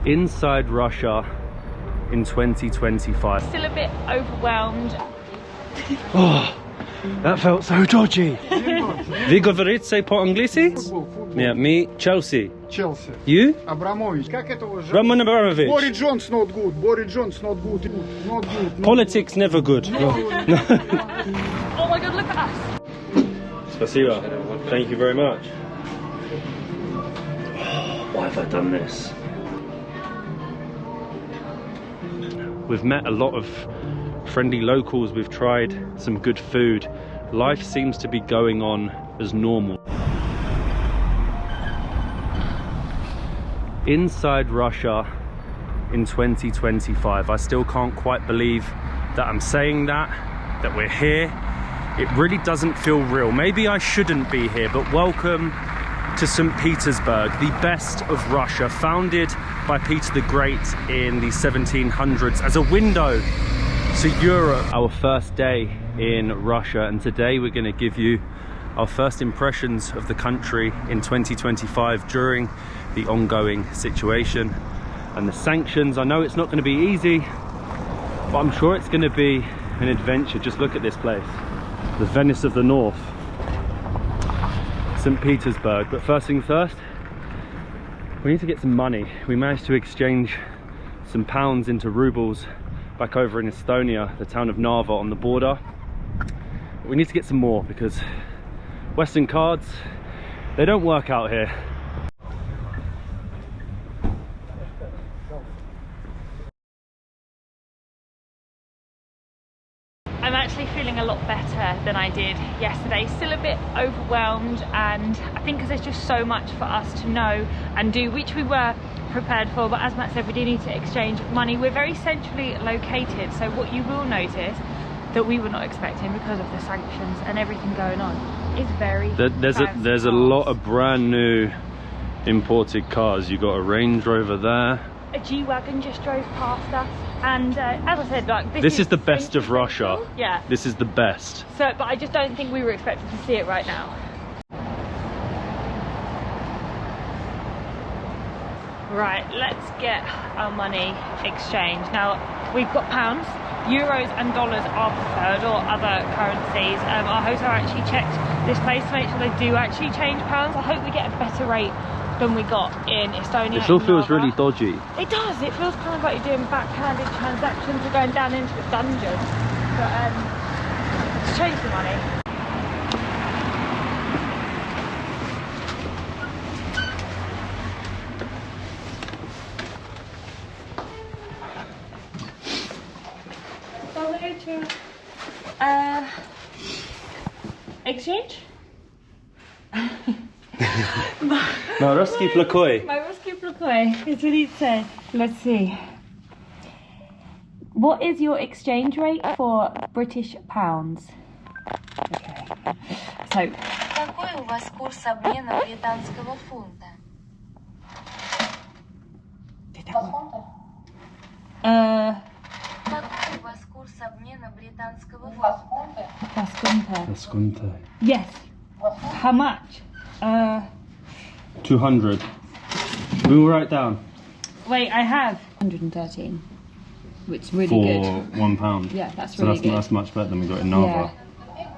inside Russia in 2025. Still a bit overwhelmed. Oh, that felt so dodgy. Вы говорите по-английски? Yeah, me, Chelsea. Chelsea. You? Abramovich. Как это уже? Roman Abramovich. Boris Johnson not good. Boris Johnson not good. Not good. Politics never good. Oh my god, look at us. Spasiba. Thank you very much. Why have I done this? We've met a lot of friendly locals, we've tried some good food. Life seems to be going on as normal. Inside Russia in 2025. I still can't quite believe that I'm saying that we're here. It really doesn't feel real. Maybe I shouldn't be here, but welcome to St Petersburg, the best of Russia, founded by Peter the Great in the 1700s as a window to Europe. Our first day in Russia, and today we're going to give you our first impressions of the country in 2025 during the ongoing situation and the sanctions. I know it's not going to be easy, but I'm sure it's going to be an adventure. Just look at this place, the Venice of the North, St Petersburg. But first things first, we need to get some money. We managed to exchange some pounds into rubles back over in Estonia, the town of Narva on the border. But we need to get some more because Western cards, they don't work out here. I'm actually feeling a lot better than I did yesterday. Still a bit overwhelmed, and I think because there's just so much for us to know and do, which we were prepared for. But as Matt said, we do need to exchange money. We're very centrally located, so what you will notice that we were not expecting because of the sanctions and everything going on is very there's a lot of brand new imported cars. You got a Range Rover there. A G-Wagon just drove past us, and as I said, like this is the best of Russia. Yeah, this is the best. So, but I just don't think we were expecting to see it right now. Right, let's get our money exchanged. Now we've got pounds, euros and dollars are preferred, or other currencies. Our hotel actually checked this place to make sure they do actually change pounds. I hope we get a better rate than we got in Estonia. It still feels really dodgy. It does. It feels kind of like you're doing backhanded transactions or going down into a dungeon. But let's change the money. Exchange? No, Ruski Plakoi. My Ruski Plakoi. That's what he said. Let's see. What is your exchange rate for British pounds? Okay. So. Какой у вас курс обмена британского фунта? Какой у вас курс обмена британского фунта? Vasconte. Yes. How much? 200. We will write down. Wait, I have 113, which is really for good. For £1. Yeah, that's really good. That's much better than we got in Narva. Yeah.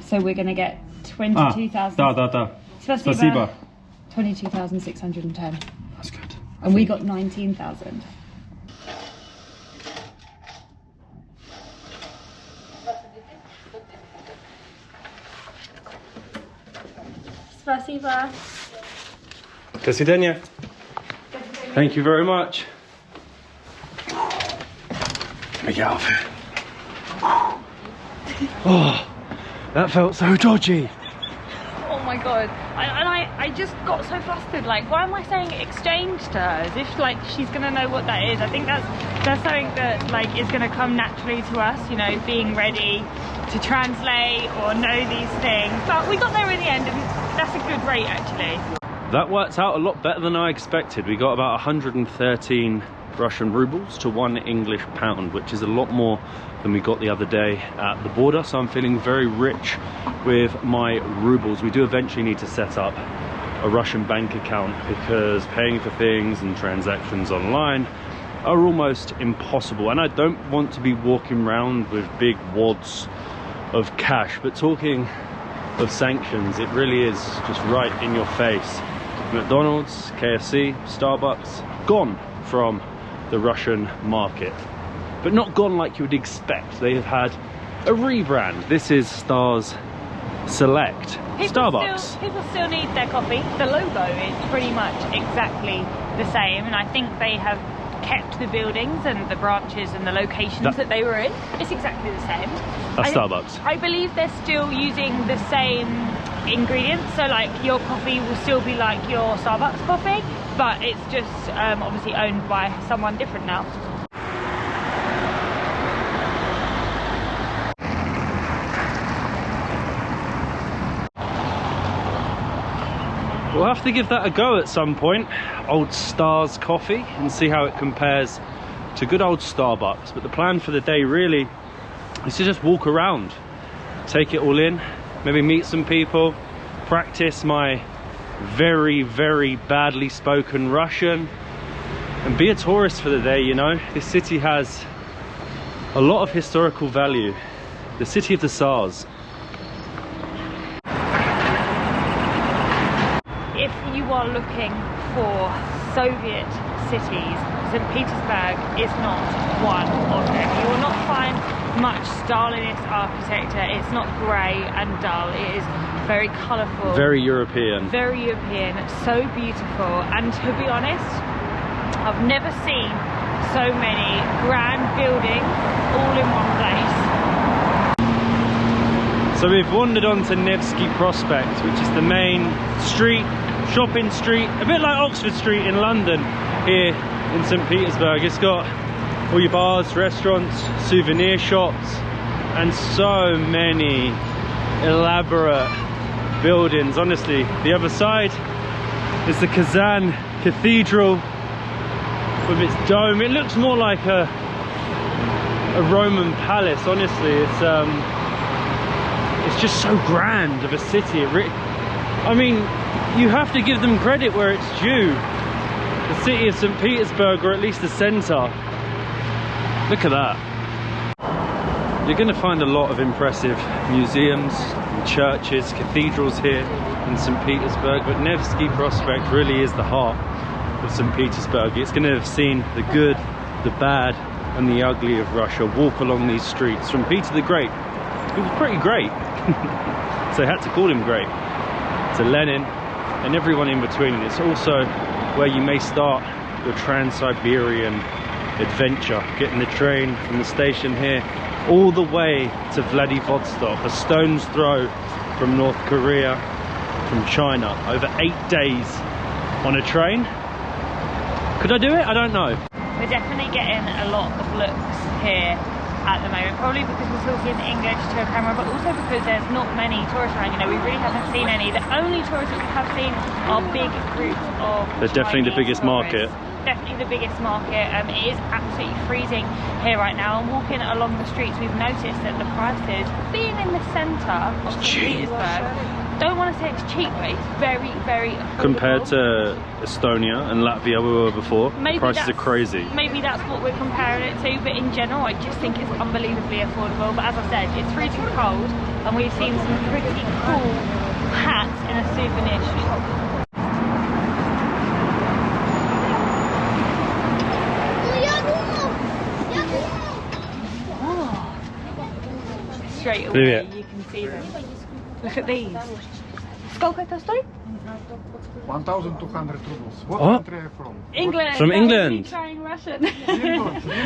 So we're going to get 22,000. Da. Spasiba. 22,610. That's good. And we got 19,000. Spasiba. До свидания. Thank you very much. Let me get out of here. Oh, that felt so dodgy. Oh my god. I just got so flustered. Like, why am I saying exchange to her? As if like she's gonna know what that is. I think that's something that like is gonna come naturally to us, you know, being ready to translate or know these things. But we got there in the end, and that's a good rate actually. That worked out a lot better than I expected. We got about 113 Russian rubles to £1 English pound, which is a lot more than we got the other day at the border. So I'm feeling very rich with my rubles. We do eventually need to set up a a Russian bank account, because paying for things and transactions online are almost impossible. And I don't want to be walking around with big wads of cash, but talking of sanctions, it really is just right in your face. McDonald's, KFC, Starbucks, gone from the Russian market, but not gone like you would expect. They have had a rebrand. This is Stars Select. Starbucks. People still need their coffee. The logo is pretty much exactly the same, and I think they have kept the buildings and the branches and the locations that they were in. It's exactly the same. That's Starbucks. I believe they're still using the same ingredients, so like your coffee will still be like your Starbucks coffee, but it's just obviously owned by someone different now. We'll have to give that a go at some point, old Stars coffee, and see how it compares to good old Starbucks. But the plan for the day really is to just walk around, take it all in, maybe meet some people, practice my very, very badly spoken Russian, and be a tourist for the day, you know. This city has a lot of historical value. The city of the Tsars. If you are looking for Soviet cities, St Petersburg is not one of them. You will not find much Stalinist architecture. It's not grey and dull. It is very colourful. Very European. Very European. So beautiful. And to be honest, I've never seen so many grand buildings all in one place. So we've wandered on to Nevsky Prospect, which is the main street, shopping street, a bit like Oxford Street in London here in St Petersburg. It's got all your bars, restaurants, souvenir shops, and so many elaborate buildings. Honestly, the other side is the Kazan Cathedral with its dome. It looks more like a Roman palace. Honestly, it's just so grand of a city. I mean, you have to give them credit where it's due. The city of St Petersburg, or at least the centre. Look at that. You're going to find a lot of impressive museums, and churches, cathedrals here in St Petersburg, but Nevsky Prospect really is the heart of St Petersburg. It's going to have seen the good, the bad, and the ugly of Russia walk along these streets. From Peter the Great, he was pretty great, so they had to call him great, to Lenin, and everyone in between. And it's also where you may start your Trans-Siberian adventure, getting the train from the station here all the way to Vladivostok, a stone's throw from North Korea, from China, over 8 days on a train. Could I do it? I don't know. We're definitely getting a lot of looks here at the moment, probably because we're talking English to a camera, but also because there's not many tourists around. You know, we really haven't seen any. The only tourists that we have seen are big groups of They're definitely the biggest tourists. market. Definitely the biggest market. It is absolutely freezing here right now, and walking along the streets we've noticed that the prices, being in the centre of St Petersburg, don't want to say it's cheap, but it's very, very affordable. Compared to Estonia and Latvia we were before, prices are crazy. Maybe that's what we're comparing it to, but in general I just think it's unbelievably affordable. But as I said, it's freezing cold, and we've seen some pretty cool hats in a souvenir shop. Straight away you can see them. Look at these. Сколько это стоит? 1,200 rubles. What Oh. country are you from? England. From England. Trying Russian.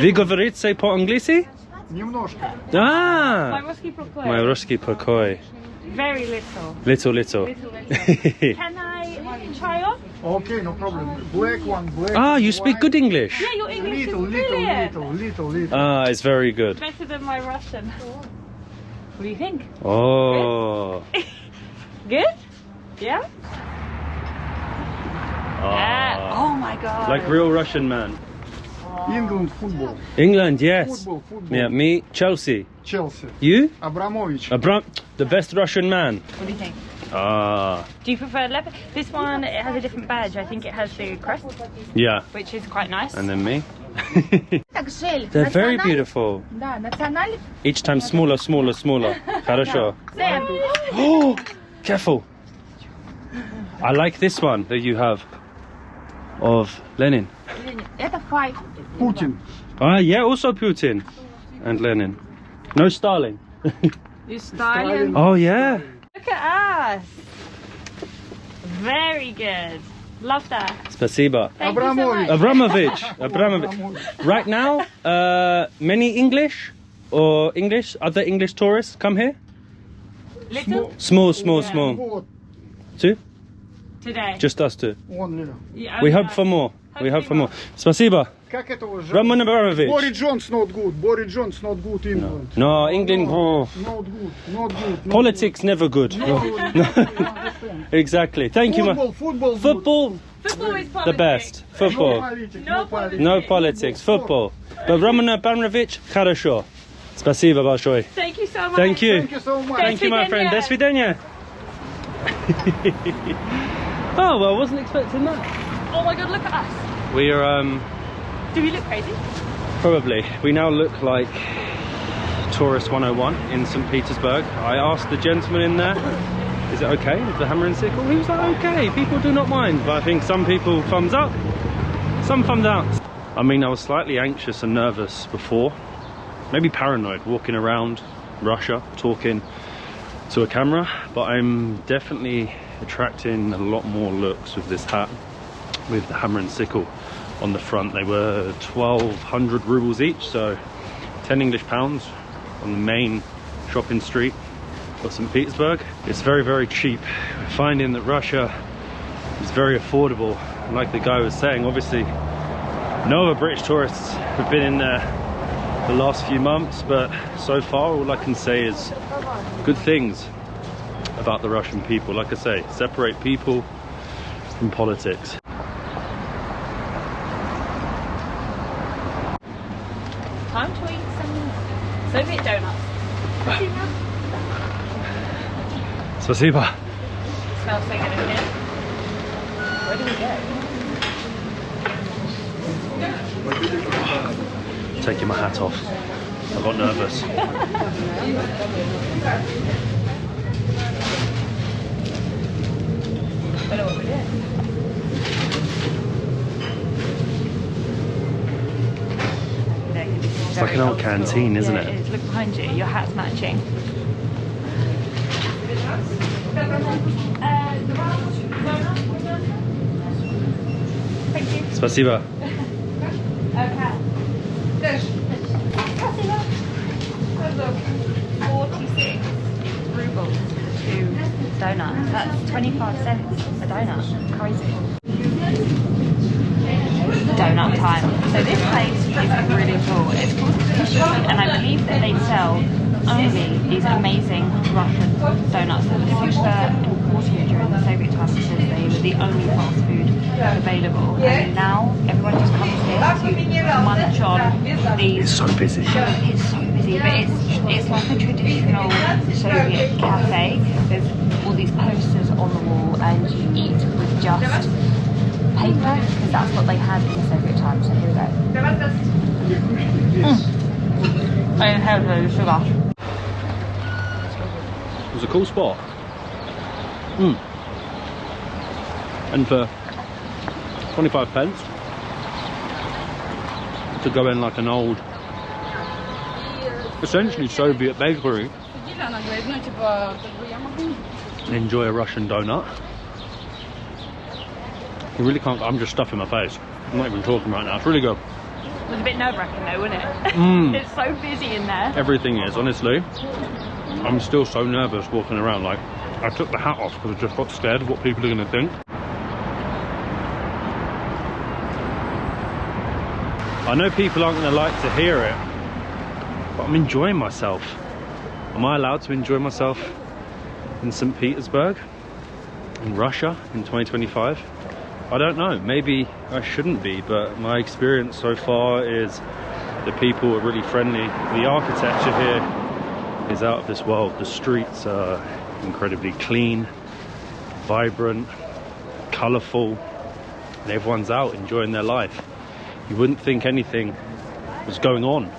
Вы говорите по-английски? Немножко. Ah! My Ruski Prokoi. My Ruski Prokoi. Very little. Little. Little. Can I try on? Okay, no problem. Black one, black. Ah, you speak white. good English. Yeah, your English Little, is little, brilliant. little. Ah, it's very good. Better than my Russian. What do you think? Oh. Good? Yeah? Ah. Oh my god. Like real Russian man. England football. England, yes. Football. Yeah, me, Chelsea. Chelsea. You? Abramovich. The best Russian man. What do you think? Ah. Do you prefer leopard? This one, it has a different badge. I think it has the crest, Yeah. which is quite nice. And then me. They're very beautiful. Each time smaller, smaller, smaller. Хорошо. Oh, careful. I like this one that you have of Lenin. Putin. Ah, yeah, also Putin and Lenin. No Stalin. You Stalin? Oh, yeah. Look at us. Very good. Love that. Spasiba. Thank you so much. Abramovich. Right now, many English or other English tourists come here? Little? Small. Вот, Two? Today. Just us two. он ли. Yeah, We only hope us. for more. We hope for more. Hopefully Spasiba. Как этого же? Roman Abramovich. Boris Johnson not good. Boris Johnson not good England. No, England. Oh. Not good. Not good. Not Politics never good. good. Exactly. Thank you, Football, man. football. Good. Football, Football is politics. the best. No Football. politics. No politics. No politics. Football. But Roman Abramovich, хорошо. Спасибо большое. Thank you so much. Thank you. Thank you so much. Thank you, my friend. До свидания. Oh, well, I wasn't expecting that. Oh my god, look at us. We are, Do we look crazy? probably. We now look like Tourist 101 in St Petersburg. I asked the gentleman in there, is it okay with the hammer and sickle? He was like, okay, people do not mind. But I think some people thumbs up, some thumbs down. I mean, I was slightly anxious and nervous before. Maybe paranoid, walking around Russia, talking to a camera. But I'm definitely attracting a lot more looks with this hat, with the hammer and sickle on the front. They were 1,200 rubles each, so 10 English pounds on the main shopping street of St Petersburg. It's very, very cheap. We're finding that Russia is very affordable. And like the guy was saying, obviously no other British tourists have been in there the last few months, but so far all I can say is good things about the Russian people. Like I say, separate people from politics. Time to eat some Soviet donuts. Спасибо. Smells so good in here. Where do we go? Taking my hat off. I got nervous. Don't know what we're doing. It's like an old canteen, isn't it? It is. Look behind you, your hat's matching. Thank you. Спасибо. Okay. 46 rubles to donuts. That's 25 cents a donut. Crazy. Donut time. So this place is really cool. It's called Petersburg, and I believe that they sell only these amazing Russian donuts that were super important during the Soviet times because they were the only fast food available. And now everyone just comes here to munch on these. It's so busy. It's so busy, but it's like a traditional Soviet cafe. There's all these posters on the wall, and you eat with just paper because that's what they had in the Soviet times. So here we go. I inhaled the sugar. It was a cool spot. And for 25 pence to go in like an old, essentially Soviet bakery and enjoy a Russian donut. You really can't. I'm just stuffing my face. I'm not even talking right now. It's really good. It was a bit nerve-wracking though, wasn't it? It's so busy in there. Everything is, honestly. I'm still so nervous walking around. Like, I took the hat off because I just got scared of what people are going to think. I know people aren't going to like to hear it, but I'm enjoying myself. Am I allowed to enjoy myself in St Petersburg, in Russia, in 2025? I don't know. Maybe I shouldn't be, but my experience so far is the people are really friendly. The architecture here is out of this world. The streets are incredibly clean. vibrant, colourful, and everyone's out enjoying their life. You wouldn't think anything was going on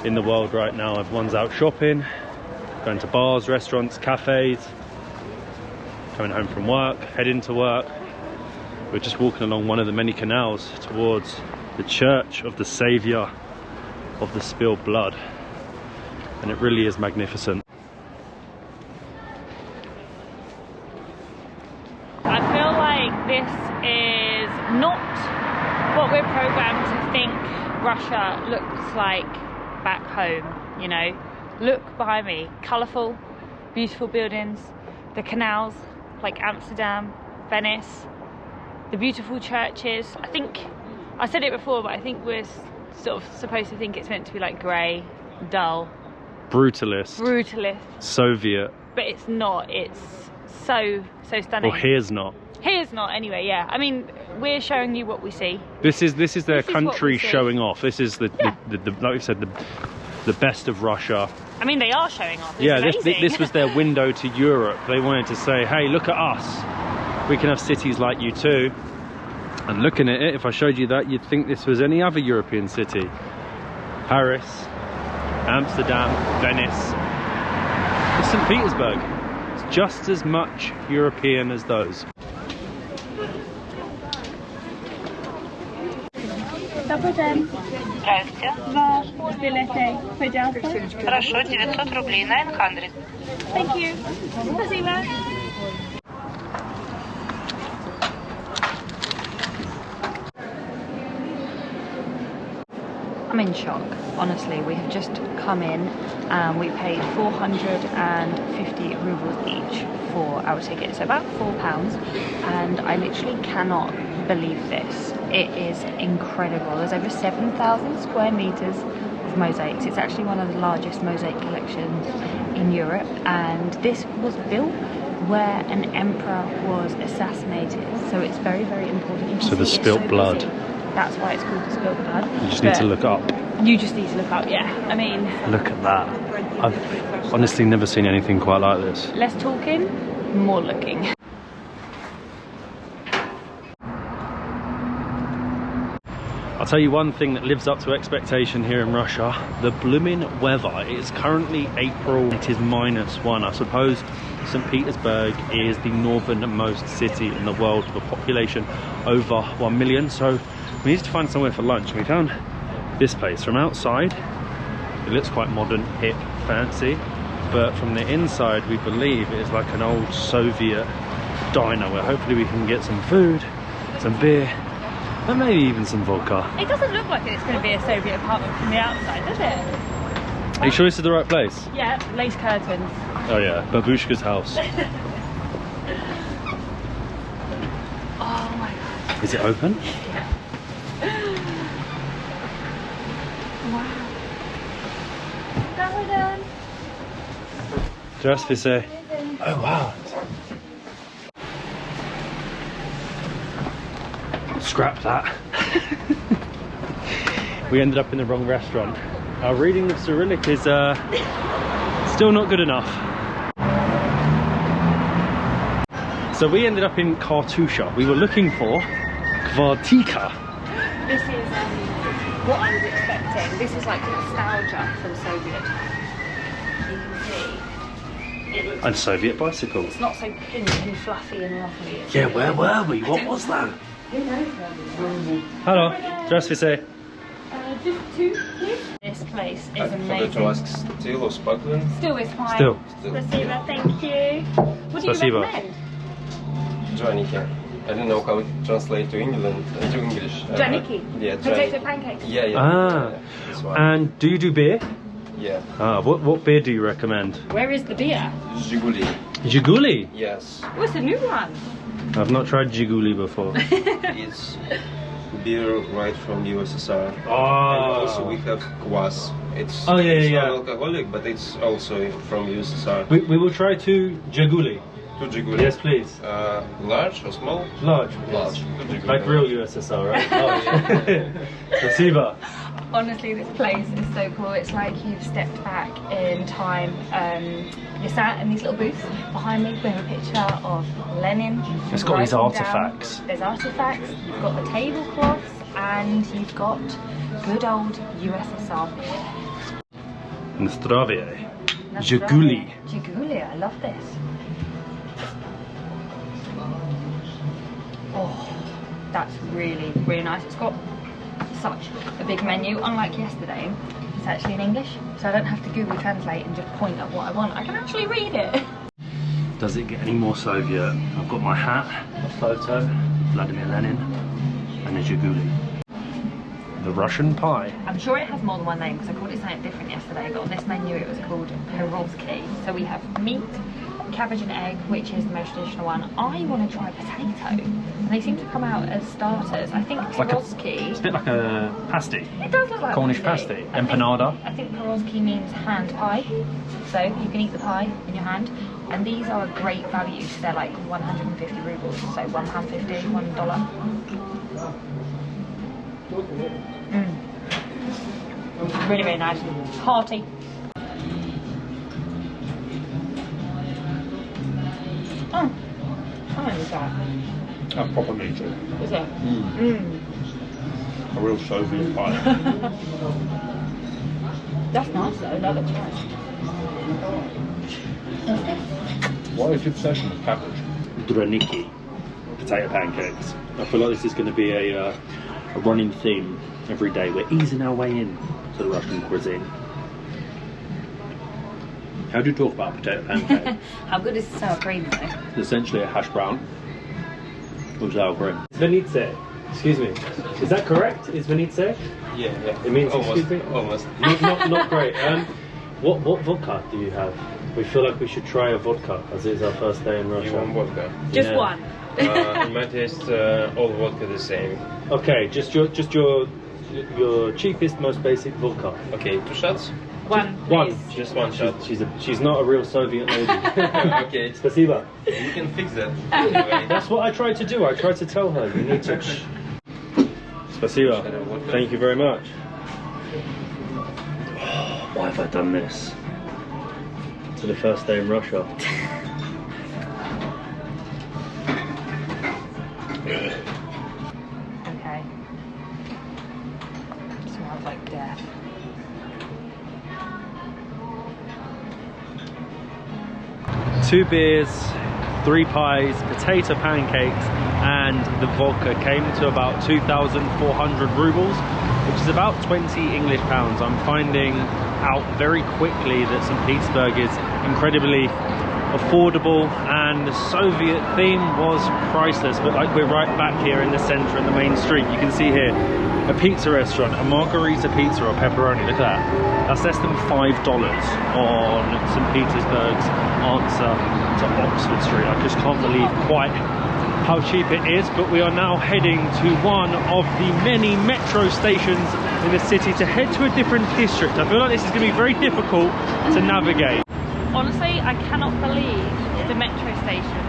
in the world right now. Everyone's out shopping, going to bars, restaurants, cafes, coming home from work, heading to work. We're just walking along one of the many canals towards the Church of the Saviour of the Spilled Blood, and it really is magnificent. I feel like this is not what we're programmed to think Russia looks like back home, you know. Look behind me, colourful, beautiful buildings, the canals like Amsterdam, Venice, the beautiful churches. I think, I said it before, but I think we're sort of supposed to think it's meant to be like grey, dull. Brutalist. Soviet. But it's not, it's so stunning. Well, here's not. Here's not anyway, yeah. I mean, we're showing you what we see. This is their country showing off. This is the like we said, the best of Russia. I mean, they are showing off. It's yeah, amazing. this was their window to Europe. They wanted to say, hey, look at us. We can have cities like you too. And looking at it, if I showed you that, you'd think this was any other European city. Paris, Amsterdam, Venice. It's St Petersburg. It's just as much European as those. Добрый день. Здравствуйте. Ваш билеты, пожалуйста. Хорошо, 900 рублей, 900. Thank you. Спасибо. I'm in shock, honestly. We have just come in and we paid 450 rubles each for our ticket, so about £4, and I literally cannot believe this. It is incredible. There's over 7,000 square meters of mosaics. It's actually one of the largest mosaic collections in Europe, and this was built where an emperor was assassinated, so it's very, very important. So the spilt blood. That's why it's called the spilt blood. You just need to look up. You just need to look up, yeah. I mean, look at that. I've honestly never seen anything quite like this. Less talking, more looking. I'll tell you one thing that lives up to expectation here in Russia: the blooming weather. It is currently April, it is -1. I suppose St Petersburg is the northernmost city in the world with a population over 1 million, so we needed to find somewhere for lunch. We found this place. From outside it looks quite modern, hip, fancy, but from the inside we believe it is like an old Soviet diner where hopefully we can get some food, some beer, and maybe even some vodka. It doesn't look like it's going to be a Soviet apartment from the outside, does it? Are you sure this is the right place? Yeah, lace curtains. Oh yeah, Babushka's house. Oh my god. Is it open? Yeah. Wow. Здравствуйте. Oh wow. Scrap that. We ended up in the wrong restaurant. Our reading of Cyrillic is still not good enough. So we ended up in Kartusha. We were looking for Kvartika. This is what I was expecting. This is like nostalgia from Soviet. You can see. And Soviet bicycles. It's not so pink and fluffy and lovely. Yeah, where were we? What was that? Who knows where we were? Hello. Здравствуйте. Just two, please. This place is I amazing. forgot to ask, still or sparkling? Still is fine. Still. Спасибо, thank you. What do you Спасибо. recommend? Draniki. I don't know how it translates to England, to English. Draniki? Yeah, Potato draniki. pancakes? Yeah, yeah. Ah. Yeah, that's one. And do you do beer? Yeah. Ah, what beer do you recommend? Where is the beer? Zhiguli. Zhiguli? Yes. What's the new one? I've not tried Zhiguli before. It's beer right from USSR. Oh. And also we have kvass. It's Oh, yeah, it's yeah, not alcoholic, but it's also from USSR. We will try two Zhiguli. Two Zhiguli. Yes, please. Large or small? Large. Large. Two Zhiguli. Like real USSR, right? Oh, yeah. Спасибо. Honestly, this place is so cool. It's like you've stepped back in time. You're sat in these little booths. Behind me, we have a picture of Lenin. It's got these writing artifacts. down. There's artifacts. You've got the tablecloths, and you've got good old USSR beer. Zdravie. Zhiguli. Zhiguli, I love this. Oh, that's really, really nice. It's got such a big menu. Unlike yesterday, it's actually in English, so I don't have to Google Translate and just point at what I want. I can actually read it. Does it get any more Soviet? I've got my hat, a photo, Vladimir Lenin, and a Zhiguli. The Russian pie. I'm sure it has more than one name because I called it something different yesterday, but on this menu it was called Perovsky. So we have meat, cabbage and egg, which is the most traditional one. I want to try potato, and they seem to come out as starters. I think Perovsky... It's a bit like a pasty. It does look like Cornish pasty. Empanada. I think Perovsky means hand pie, so you can eat the pie in your hand. And these are a great value, so they're like 150 rubles, so £1.50, $1. Really, really nice. Hearty. Oh, I like that. That's proper meat. Is it? A real Soviet pie. That's nice though, that looks nice. Why is your obsession with cabbage? Draniki. Potato pancakes. I feel like this is going to be a running theme every day. We're easing our way in to the Russian cuisine. How do you talk about a potato pancake? How good is the sour cream though? It's essentially a hash brown with sour cream. Svenitse. Excuse me. Is that correct? Is Svenitse? Yeah. It means almost. excuse me? Almost. Not great. What vodka do you have? We feel like we should try a vodka as it is our first day in Russia. You want vodka? Just Yeah. one. In my taste, all vodka the same. Okay, just your cheapest, most basic vodka. Okay, 2 shots. One. One. Just 1 shot. She's not a real Soviet lady. Okay. Spasiba. You can fix that. Anyway. That's what I tried to do. I tried to tell her you need to. Spasiba. Thank you very much. Why have I done this? To the first day in Russia. Okay. Smells like death. Two beers, 3 pies, potato pancakes, and the vodka came to about 2,400 rubles, which is about 20 English pounds. I'm finding out very quickly that St Petersburg is incredibly affordable, and the Soviet theme was priceless. But like, we're right back here in the centre, in the main street. You can see here a pizza restaurant, a margarita pizza or pepperoni. Look at that. That's less than $5 on St Petersburg's answer to Oxford Street. I just can't believe quite how cheap it is. But we are now heading to one of the many metro stations in the city to head to a different district. I feel like this is going to be very difficult to navigate. Honestly, I cannot believe the metro station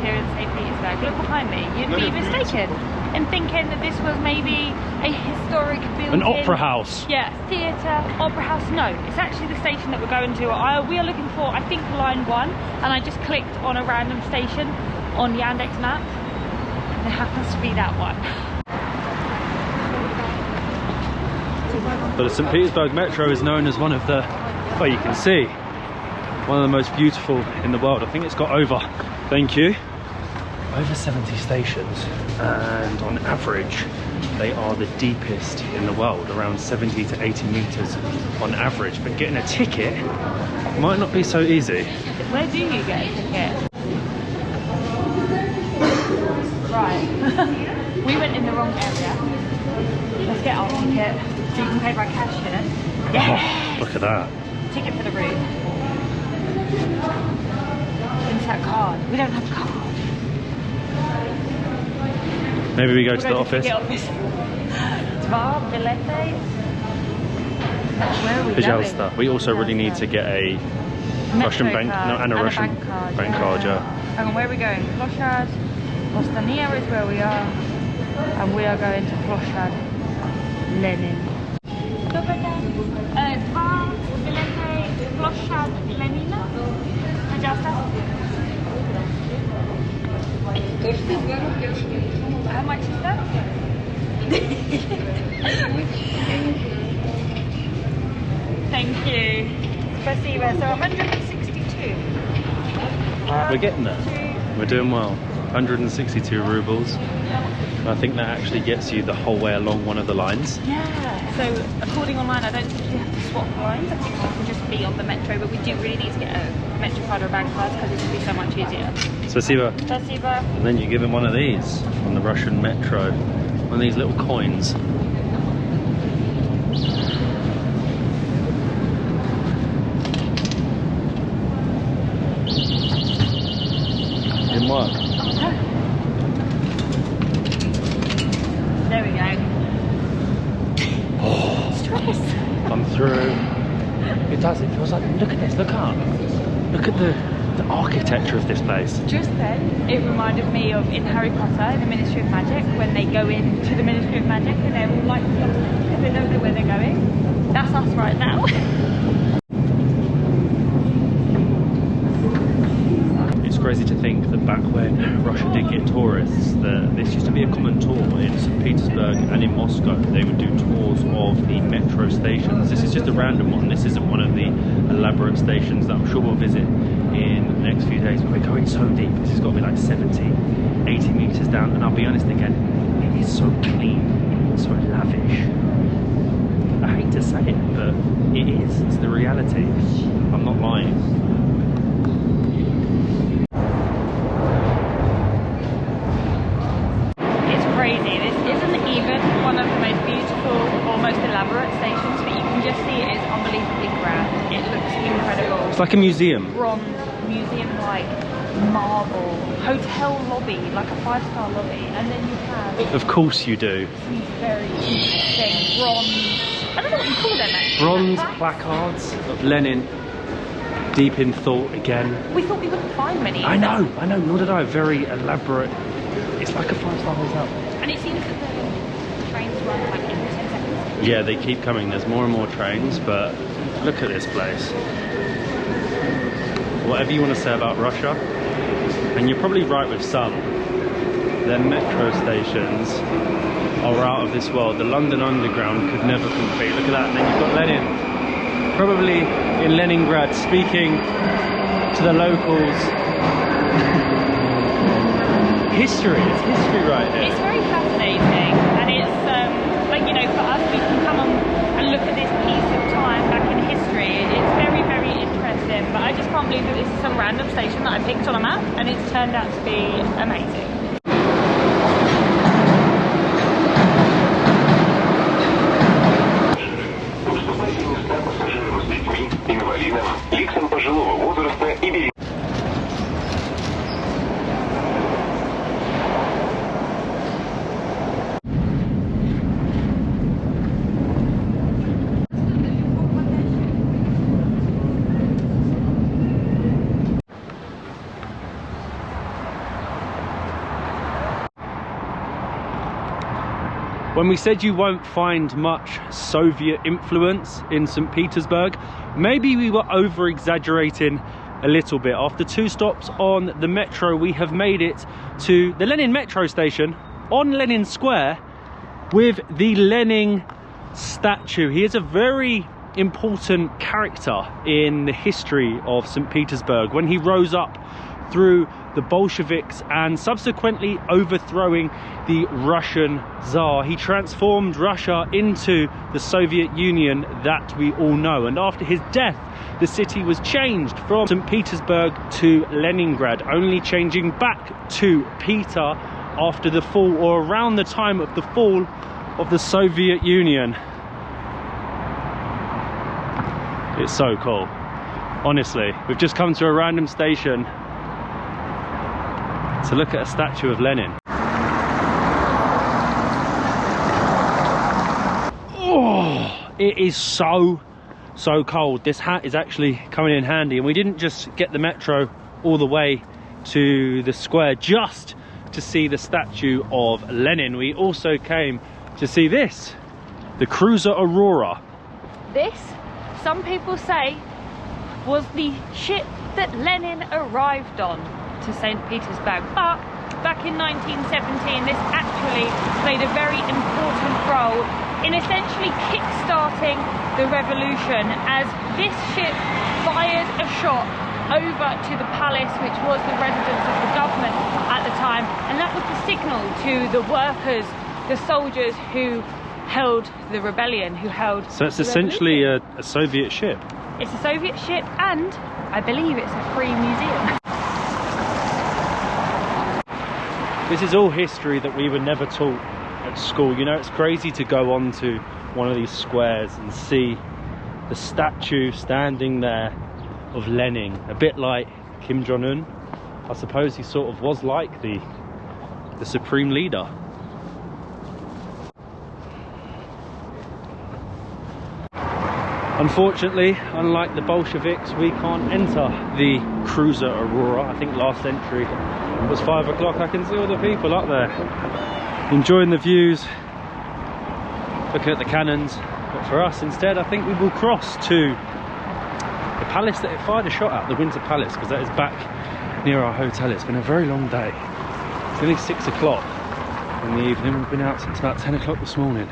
here in St Petersburg. Look behind me. You'd be mistaken in thinking that this was maybe a historic building. An opera house. Yeah, theatre, opera house. No, it's actually the station that we're going to. We are looking for, I think, line 1, and I just clicked on a random station on Yandex map. And it happens to be that one. But the St Petersburg Metro is known as one of the, well, you can see, one of the most beautiful in the world. I think it's got over, thank you, over 70 stations, and on average they are the deepest in the world, around 70 to 80 meters on average. But getting a ticket might not be so easy. Where do you get a ticket? Right. We went in the wrong area. Let's get our ticket so you can pay by cash here. Yes! Oh, look at that. Ticket for the room. Insert card. We don't have a card. Maybe we go to the office. Dva bilety. Where are we Pajasta. going? We also really need to get a Russian bank, no, and a Russian bank card, yeah. Hang on, where are we going? Ploshad. Vostania is where we are. And we are going to Ploshad Lenin. Добрый день. Два билета площадь Ленина. Пожалуйста. How much is that? Thank you. Спасибо. So 162. We're getting there. We're doing well. 162 rubles. I think that actually gets you the whole way along one of the lines. Yeah. So according online, I don't think you have to swap lines. I think you can just be on the metro, but we do really need to get a metro card or a bank card because it would be so much easier. Spasibo. Спасибо. And then you give him one of these on the Russian metro. One of these little coins. Didn't work. There we go. Oh, Stress. I'm through. It does, it feels like, look at this, look up. Look at the architecture of this place. Just then, it reminded me of in Harry Potter, in the Ministry of Magic, when they go into the Ministry of Magic and they're all like, because they don't know where they're going. That's us right now. It's crazy to think that back when Russia did get tourists, that this used to be a common tour in St Petersburg and in Moscow. They would do tours of the metro stations. This is just a random one. This isn't one of the elaborate stations that I'm sure we'll visit in the next few days, but we're going so deep. This has got to be like 70, 80 meters down, and I'll be honest again, it is so clean, so lavish. I hate to say it, but it is. It's the reality. I'm not lying. It's crazy. This isn't even one of the most beautiful or most elaborate stations, but you can just see it is unbelievably grand. It looks incredible. It's like a museum. Bronze, museum-like, marble, hotel lobby, like a 5-star lobby, and then you have Of course you do. these very interesting bronze, I don't know what you call them actually. Bronze placards of Lenin, deep in thought again. We thought we wouldn't find many. I know, nor did I. Very elaborate. It's like a 5-star hotel. And it seems that the trains run like in 10 seconds. Yeah, they keep coming. There's more and more trains, but look at this place. Whatever you want to say about Russia, and you're probably right with some, their metro stations are out of this world. The London Underground could never compete. Look at that, and then you've got Lenin, probably in Leningrad, speaking to the locals. History, it's history right here. It's very fascinating, and it's like, you know, for us, we can come on and look at this piece of time back in history. It's very, very interesting, but I just can't believe that this is some random station that I picked on a map, and it's turned out to be amazing. When we said you won't find much Soviet influence in St Petersburg, maybe we were over-exaggerating a little bit. After 2 stops on the metro, we have made it to the Lenin metro station on Lenin Square with the Lenin statue. He is a very important character in the history of St Petersburg. When he rose up through the Bolsheviks and subsequently overthrowing the Russian Tsar, he transformed Russia into the Soviet Union that we all know. And after his death, the city was changed from St Petersburg to Leningrad, only changing back to Peter after the fall, or around the time of the fall of the Soviet Union. It's so cool. Honestly, we've just come to a random station to look at a statue of Lenin. Oh, it is so cold. This hat is actually coming in handy, and we didn't just get the metro all the way to the square just to see the statue of Lenin. We also came to see this, the cruiser Aurora. this, some people say, was the ship that Lenin arrived on to St Petersburg. But back in 1917, this actually played a very important role in essentially kick-starting the revolution, as this ship fired a shot over to the palace, which was the residence of the government at the time, and that was the signal to the workers, the soldiers who held the rebellion, who held So it's essentially a Soviet ship. It's a Soviet ship, and I believe it's a free museum. This is all history that we were never taught at school. You know, it's crazy to go onto one of these squares and see the statue standing there of Lenin, a bit like Kim Jong-un. I suppose he sort of was like the supreme leader. Unfortunately, unlike the Bolsheviks, we can't enter the cruiser Aurora. I think last entry was 5 o'clock. I can see all the people up there enjoying the views, looking at the cannons. But for us instead, I think we will cross to the palace that it fired a shot at, the Winter Palace, because that is back near our hotel. It's been a very long day. It's nearly 6 o'clock in the evening. We've been out since about 10 o'clock this morning.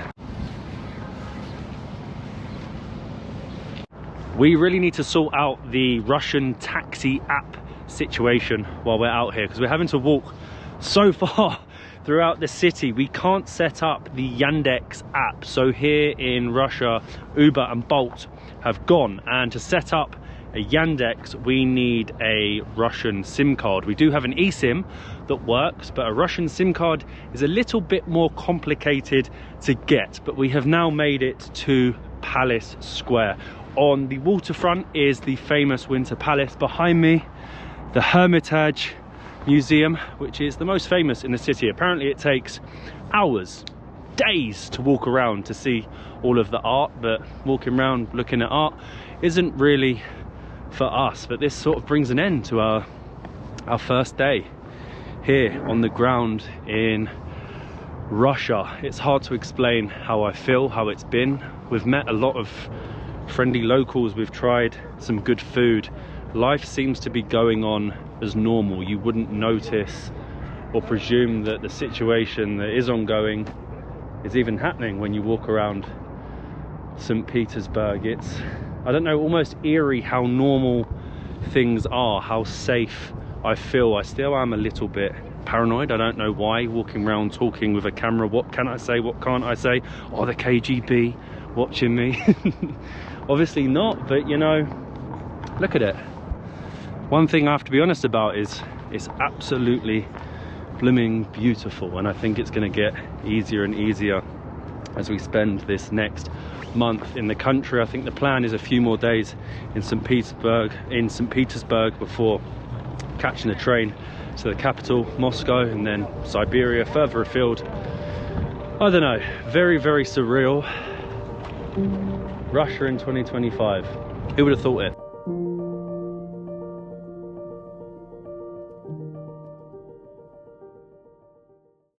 We really need to sort out the Russian taxi app situation while we're out here, because we're having to walk so far throughout the city. We can't set up the Yandex app. So here in Russia, Uber and Bolt have gone, and to set up a Yandex we need a Russian SIM card. We do have an eSIM that works, but a Russian SIM card is a little bit more complicated to get. But we have now made it to Palace Square. On the waterfront is the famous Winter Palace. Behind me, the Hermitage Museum, which is the most famous in the city. Apparently it takes hours, days to walk around to see all of the art, but walking around looking at art isn't really for us. But this sort of brings an end to our first day here on the ground in Russia. It's hard to explain how I feel, how it's been. We've met a lot of friendly locals, we've tried some good food. Life seems to be going on as normal. You wouldn't notice or presume that the situation that is ongoing is even happening when you walk around St Petersburg. It's, I don't know, almost eerie how normal things are, how safe I feel. I still am a little bit paranoid. I don't know why, walking around talking with a camera. What can I say, what can't I say? Oh, the KGB watching me. Obviously not, but you know, look at it. One thing I have to be honest about is it's absolutely blooming beautiful, and I think it's going to get easier and easier as we spend this next month in the country. I think the plan is a few more days in St Petersburg before catching a train to the capital, Moscow, and then Siberia, further afield. I don't know, very, very surreal. Russia in 2025. Who would have thought it?